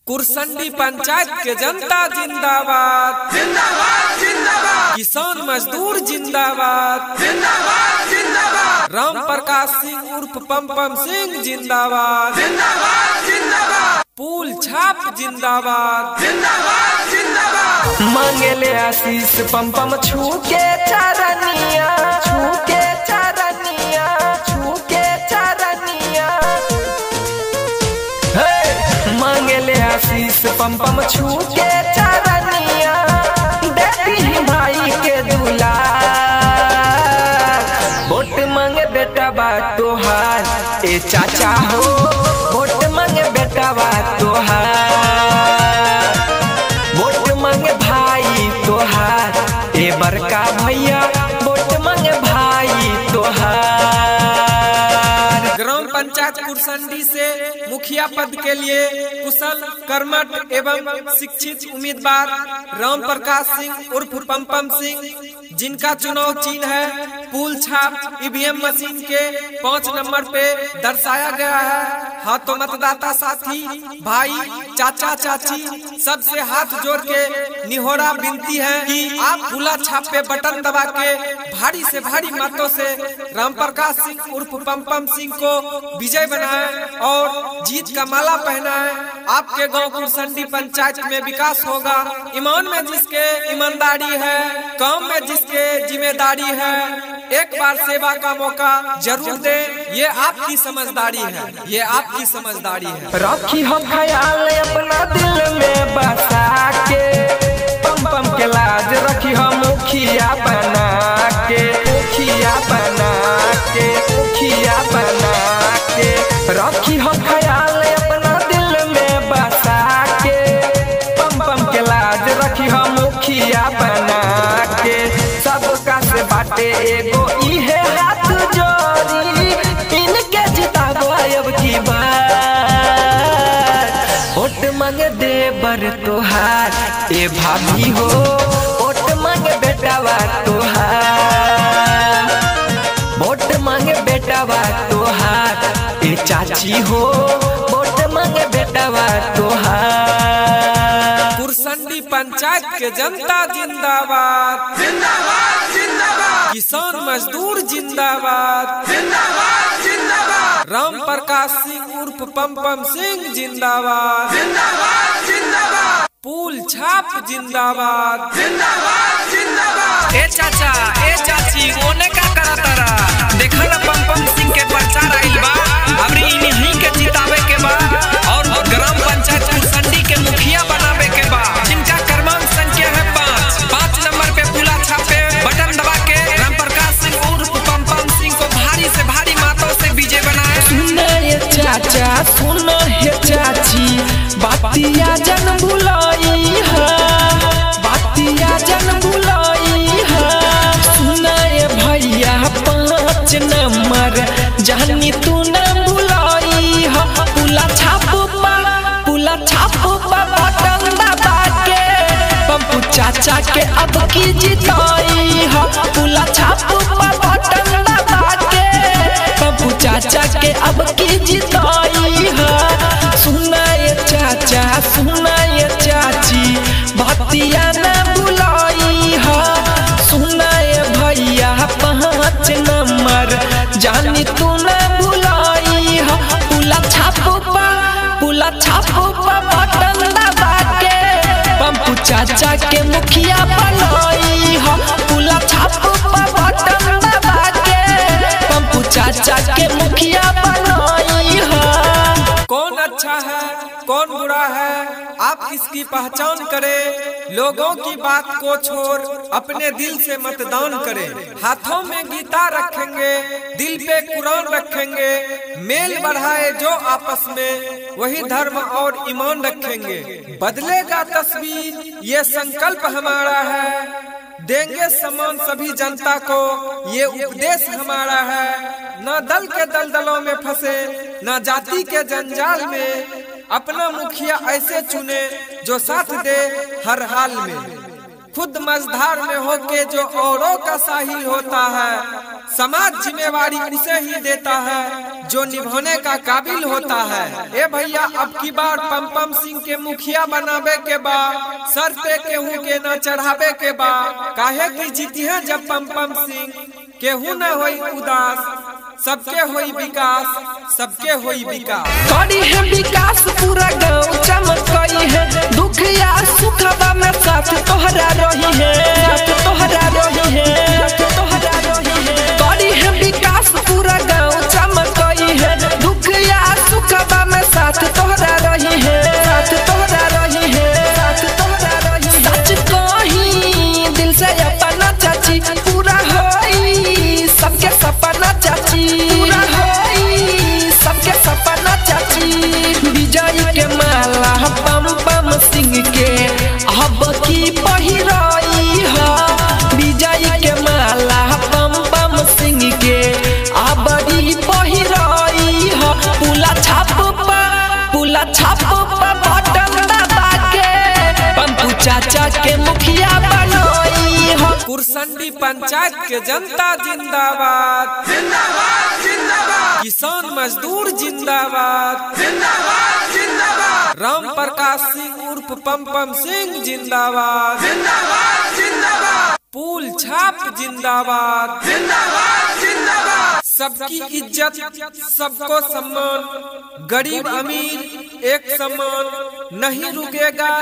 कुरसंडी पंचायत के जनता जिंदाबाद जिंदाबाद जिंदाबाद, किसान मजदूर जिंदाबाद जिंदाबाद जिंदाबाद, राम प्रकाश सिंह उर्फ पम सिंह जिंदाबाद जिंदाबाद जिंदाबाद, पूल छाप जिंदाबाद जिंदाबाद जिंदाबाद, मांगेले आशीष पम छू के चरनिया, छू के चरनिया, छू के चरनिया, मांगेले आशीष पम छू के चरनिया, देती भाई के दुलार, वोट मांगे बेटा बा तोहार, ए चाचा हो वोट मांगे बेटा बा तोहार, वोट मांगे भाई तोहार, ए बड़का भैया वोट मांगे भाई तोहार। ग्राम पंचायत कुरसंडी से मुखिया पद के लिए कुशल कर्मठ एवं शिक्षित उम्मीदवार राम प्रकाश सिंह उर्फ पम सिंह, जिनका चुनाव चिन्ह है पूल छाप ईवीएम मशीन के 5 नंबर पे दर्शाया गया है। हाँ तो मतदाता साथी भाई चाचा चाची सबसे हाथ जोड़ के निहोरा विनती है कि आप पूला छाप पे बटन दबा के भारी से भारी मतों से राम प्रकाश सिंह उर्फ पम सिंह को विजय बनाए और जीत का माला पहनाए। आपके गांव कुरसंडी पंचायत में विकास होगा। ईमान में जिसके ईमानदारी है, काम में जिसके जिम्मेदारी है, एक बार सेवा का मौका जरूर दे। ये आपकी समझदारी है, ये आपकी समझदारी है। रखी हम ख्याल अपना दिल में बसा के, पम के लाज रखी हम मुखिया बना के, मुखिया बना के, मुखिया बना के, रखी हम ख्याल अपना दिल में बसा के, पम के लाज रखी हम मुखिया बना के, सबका से बाटे एगो इहे हाथ जोड़ी, इनके जिताबो अब की बार, वोट मांगे देवर तोहार, ए भाभी हो वोट मांगे बेटावा तोहार, वोट मांगे बेटावा तोहार, ए चाची हो वोट मांगे बेटावा तोहार। कुरसंडी पंचायत के जनता जिंदाबाद जिंदाबाद जिंदाबाद, किसान मजदूर जिंदाबाद जिंदाबाद जिंदाबाद, राम प्रकाश सिंह उर्फ पम सिंह जिंदाबाद जिंदाबाद जिंदाबाद, पूल छाप जिंदाबाद जिंदाबाद जिंदाबाद। ए चाचा ए चाची ओने का करा तारा, देखा ना पम सिंह के प्रचार आइल बा, अबरी इन्हीं के जितावे के बा और ग्राम पंचायत कुरसंडी के मुखिया बनावे के बा, जिनका क्रमांक संख्या है 5 नंबर पे पूला छापे बटन दबा के राम प्रकाश सिंह उर्फ पम सिंह को भारी से भारी मतों से विजय बनाए। सुनो ये चाचा सुनो ये चाची, बातिया जन भुलाई है, बातिया जन भुलाई है, सुनो ये भैया 5 नंबर जानी तू न भुलाई है, पूला छाप बटन दबा के पप्पू चाचा के अब की जिताई है, पूला छाप बटन दबा के पप्पू चाचा के अब की जिताई है। सुना ये चाचा सुना ये चाची, भतिया न बुलाई है, सुना ये भैया 5 नंबर जानी तू न बुलाई है, पूला छाप बटन दबा के पप्पू चाचा के मुखिया बनाई है, पूला छाप बटन दबा के पप्पू चाचा के मुखिया बनाई है। कौन अच्छा है कौन बुरा है आप इसकी पहचान करें, लोगों की बात को छोड़ अपने दिल से मतदान करें। हाथों में गीता रखेंगे, दिल पे कुरान रखेंगे, मेल बढ़ाए जो आपस में वही धर्म और ईमान रखेंगे। बदलेगा तस्वीर ये संकल्प हमारा है, देंगे सम्मान सभी जनता को ये उपदेश हमारा है। न दल के दलदलों में फंसे न जाति के जंजाल में, अपना मुखिया ऐसे चुने जो साथ दे हर हाल में। खुद मझधार में होके जो औरों का साहिल होता है, समाज जिम्मेवारी उसे ही देता है जो निभाने का काबिल होता है। ए भैया अब की बार पम्पम सिंह के मुखिया बनावे के बाद सर पे केहू के न चढ़ावे के बाद, काहे की जीती है जब पम्पम सिंह केहू न होई उदास, सबके होई विकास, सबके होई विकास। करी है विकास पूरा गाँव चमकई है, दुख या सुखबा में साथ तोहरा रही है, साथ तोहरा रही है, साथ तोहरा रही है। करी है विकास पूरा गाँव चमकई है, दुख या सुखबा में साथ तोहरा रही है, साथ तोहरा रही है, साथ तोहरा रही है। सच कही दिल से अपना चाची पूरा होई सबके सपना चाची, पूरा होई सबके सपना चाची। विजय के माला पम्पम सिंह के अब की पहिराई है, विजय के माला पम्पम सिंह के अब की पहिराई है। पुला छाप पर बटन दबा के पम्पू चाचा के मुखिया बनोई है। कुरसंडी पंचायत के जनता जिंदाबाद, जिंदाबाद जिंदाबाद। किसान मजदूर जिंदाबाद, जिंदाबाद जिंदाबाद। राम प्रकाश सिंह उर्फ पम्पम सिंह जिंदाबाद, जिंदाबाद जिंदाबाद। पूल छाप जिंदाबाद, जिंदाबाद जिंदाबाद। सबकी इज्जत, सबको सम्मान, गरीब अमीर एक समान, नहीं रुकेगा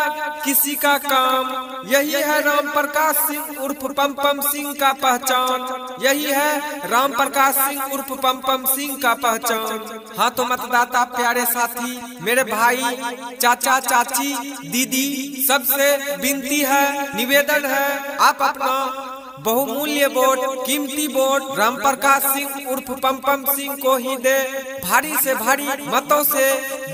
किसी का काम। यही है राम प्रकाश सिंह उर्फ पम्पम सिंह का पहचान, यही है राम प्रकाश सिंह उर्फ पम्पम सिंह का पहचान। हाँ तो मतदाता प्यारे साथी, मेरे भाई, चाचा चाची, दीदी, सबसे विनती है, निवेदन है, आप अपना बहुमूल्य वोट, कीमती वोट राम प्रकाश सिंह उर्फ पम्पम सिंह को ही दे, भारी से भारी मतों से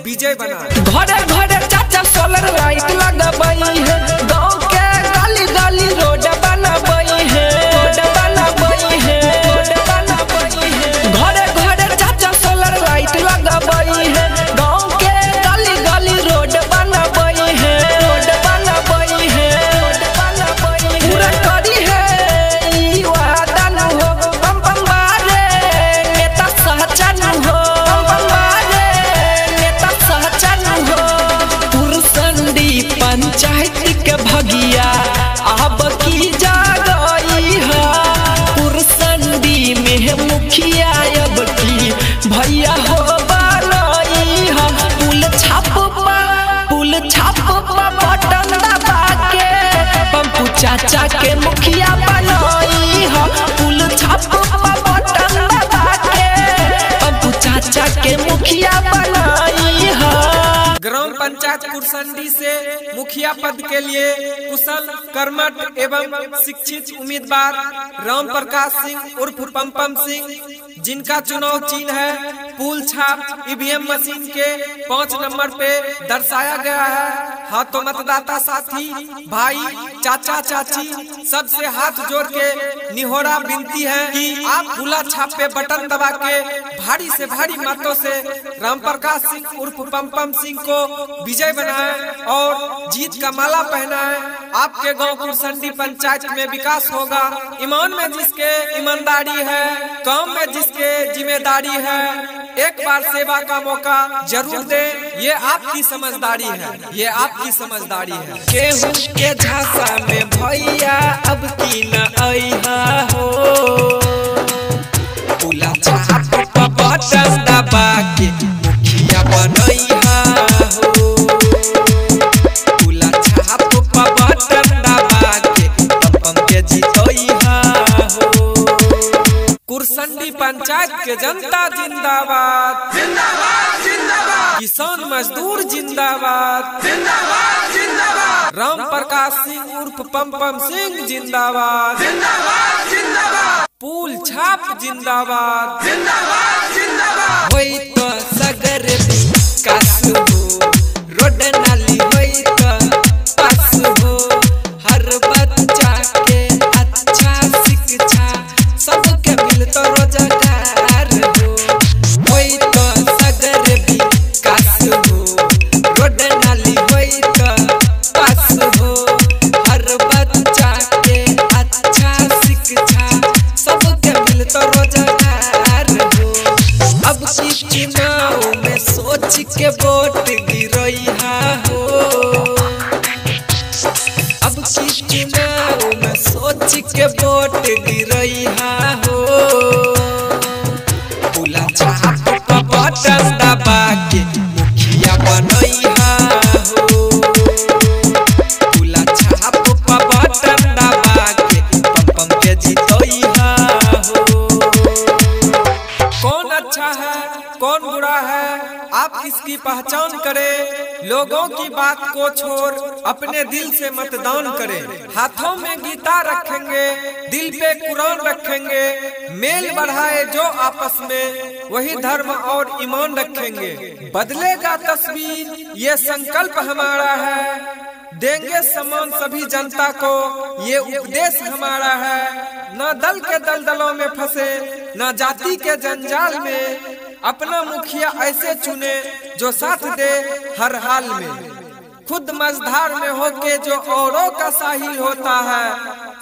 विजय बना। घरे घरे चाचा सोलर लाइट लगबई है, गांव के गली गली रोड बनबई है, रोड बनबई है, रोड बनबई है। घरे घरे चाचा सोलर लाइट लगबई है, गांव के गली गली रोड बनबई है, रोड बनबई है, रोड बनबई है। पूरा करी है ई वादा न हो पम्पम बारे नेता सहचन हो, पम्पम बारे नेता सहचन हो। कुरसंडी पंचायत के भगिया अब की जागई है, कुरसंडी में मुखिया अब की भैया हो बनई है। पुल छाप बटन दबा के पम्पू चाचा के मुखिया बनई है, पुल छाप बटन दबा के पम्पू चाचा के मुखिया बनई है। ग्राम पंचायत कुरसंडी से मुखिया पद के लिए कुशल, कर्मठ एवं शिक्षित उम्मीदवार राम प्रकाश सिंह उर्फ पम्पम सिंह, जिनका चुनाव चिन्ह है पूल छाप ईवीएम मशीन के 5 नंबर पे दर्शाया गया है। हाँ तो मतदाता साथी, भाई, चाचा चाची, सबसे हाथ जोड़ के निहोरा विनती है कि आप पूला छाप पे बटन दबा के भारी से भारी मतों से राम प्रकाश सिंह उर्फ पम्पम सिंह को विजय बनाए और जीत का माला पहनाए। आपके गांव कुरसंडी पंचायत में विकास होगा। ईमान में जिसके ईमानदारी है, काम में जिसके जिम्मेदारी है, एक बार सेवा का मौका जरूर दे। ये आपकी समझदारी है, ये आपकी समझदारी है। केहू के झांसा में भैया अब की न आइहा हो, पूला छाप पर बटन दबा के मुखिया बनइहा हो, पूला छाप पर बटन दबा के पम्पम के जितइहा हो। कुरसंडी पंचायत के जनता जिंदाबाद, जिंदाबाद जिंदाबाद। किसान मजदूर जिंदाबाद, जिंदाबाद जिंदाबाद। राम प्रकाश सिंह उर्फ पम्पम सिंह जिंदाबाद, जिंदाबाद जिंदाबाद। पूल छाप जिंदाबाद, जिंदाबाद जिंदाबाद। होई तो सगर विकास हो, रोड नाली होई तो पास हो, हर बच्चा के अच्छा शिक्षा, सबके मिल तो रोजगार हो। होई तो सगर विकास हो, रोड नाली होई तो पास हो, हर बच्चा के अच्छा शिक्षा, सबके मिल तो रोजगार हो। अब की करे, लोगों की बात को छोड़ अपने दिल से मतदान करें। हाथों में गीता रखेंगे, दिल पे कुरान रखेंगे, मेल बढ़ाए जो आपस में वही धर्म और ईमान रखेंगे। बदलेगा तस्वीर ये संकल्प हमारा है, देंगे सम्मान सभी जनता को ये उपदेश हमारा है। न दल के दलदलों में फंसे, न जाति के जंजाल में, अपना मुखिया ऐसे चुने जो साथ दे हर हाल में। खुद मझधार में होके जो औरों का साहिल होता है,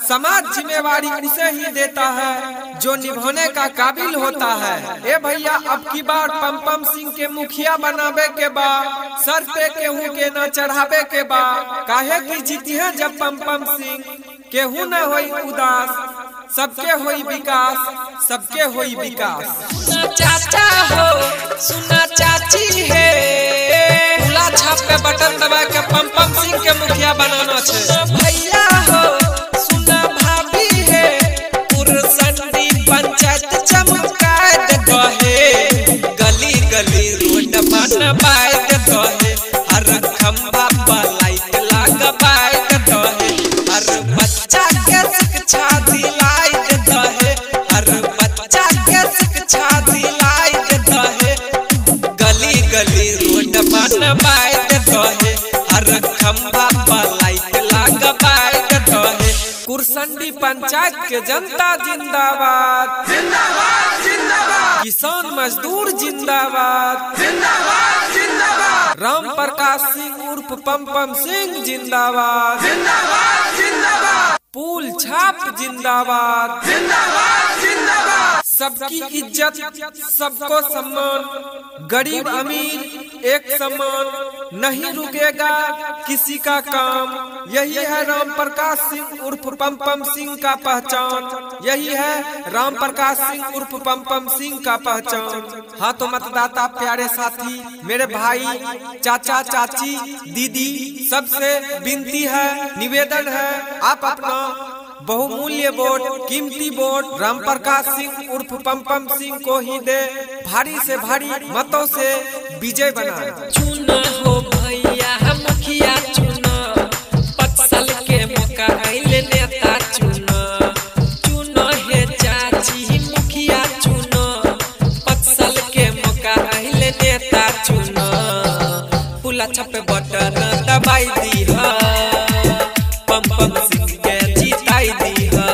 समाज जिम्मेवारी उसे ही देता है जो निभाने का काबिल होता है। ए भैया अब की बार पम्पम सिंह के मुखिया बनावे के बाद सर पे केहू के न चढ़ावे के बाद, काहे की जीती है जब पम्पम सिंह, केहू न होई उदास, सबके होई विकास, सबके होई विकास। चाचा हो सुना चाची है, खुला छाप पे बटन दबा के पम्पम सिंह के मुखिया बनाना है। भैया हो सुना भाभी है, कुरसंडी पंचायत चमकाए देतो है, गली गली रोड बनवाए देतो है, हर खंभा पर लाइट लगवाए देतो है, हर बच्चा के शिक्षा दिलाए देतो है, हर बच्चा के शिक्षा दिलाए देतो है, गली गली रोड बनवाए देतो है, हर खंभा पर लाइट लगवाए देतो है। कुरसंडी पंचायत के जनता जिंदाबाद, जिंदाबाद जिंदाबाद, किसान मजदूर जिंदाबाद, जिंदाबाद जिंदाबाद, राम प्रकाश सिंह उर्फ पम्पम सिंह जिंदाबाद, जिंदाबाद जिंदाबाद, पूल छाप जिंदाबाद, जिंदाबाद जिंदाबाद, सबकी इज्जत सबको सम्मान, गरीब अमीर एक समान, नहीं रुकेगा किसी का काम। यही है राम प्रकाश सिंह उर्फ पम्पम सिंह का पहचान, यही है राम प्रकाश सिंह उर्फ पम्पम सिंह का पहचान। हाँ तो मतदाता प्यारे साथी, मेरे भाई, चाचा चाची, दीदी, सबसे विनती है, निवेदन है, आप अपना बहुमूल्य वोट, कीमती वोट राम प्रकाश सिंह उर्फ पम्पम सिंह को ही दे, भारी से भारी मतों से विजय बनाए। चुना हो भैया मुखिया चुना, 5 साल के मौका आइले नेता चुना, चुना है चाची मुखिया चुना, 5 साल के मौका आइले नेता चुना, पुला छाप बटन दबाई दी है, पम्पम सिंह के जिताई दी है,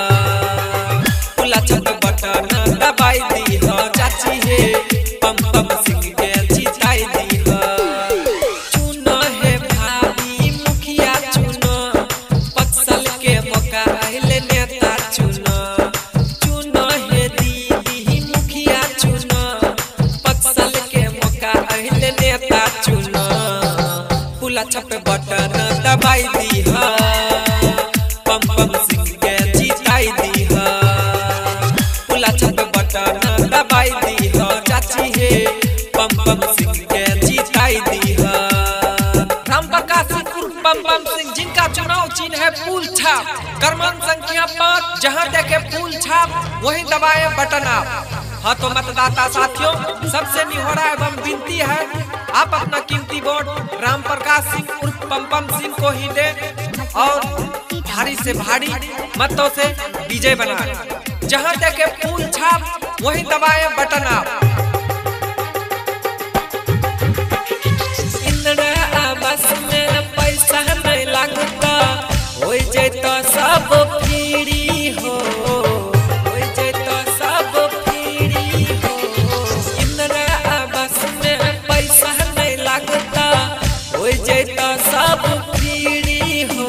पुला छाप बटन दबाई दी है, चाची है पम्पम सिंह के जिताई दी है। चुना है भाभी मुखिया चुना, 5 साल के मौका आइले नेता चुना, चुना है दीदी मुखिया चुना, 5 साल के मौका आइले नेता चुना, पुला छाप बटन दबाई दी है, पम्पम सिंह के जिताई दी है, पुला छाप बटन दबाई दी है, चाची है पम्पम सिंह के जिताई दी है। राम प्रकाश सिंह उर्फ पम्पम सिंह जिनका चुनाव चिन्ह है फूल छाप, क्रमांक संख्या 5, जहां देखे फूल छाप वहीं दबाए बटन आप। हाँ तो मतदाता साथियों, सबसे निहोरा एवं विनती है, आप अपना कीमती वोट राम प्रकाश सिंह उर्फ पम्पम सिंह को ही दे और भारी से भारी मतों से विजय बनाए। जहां देखे फूल छाप वहीं दबाए बटन आप। इंदिरा आवास में पैसा नहीं लगता, हो जैतो सब फ्री हो, हो जैतो सब फ्री हो, इंदिरा आवास में पैसा नहीं लगता, हो जैतो सब फ्री हो,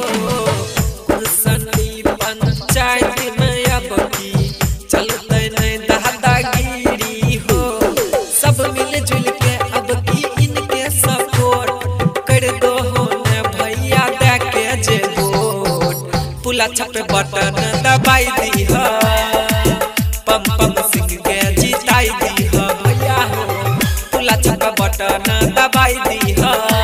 कुरसंडी पंचायत में अब की चलते नहीं दादागिरी हो, सब मिलजुल के अब की इनके सपोर्ट कर दो हो न भैया दे के जे वोट, पुला छाप बटन दबाई दी है, पम्पम सिंह के जिताई दी है, भैया हो पुला छाप बटन दबाई दी है।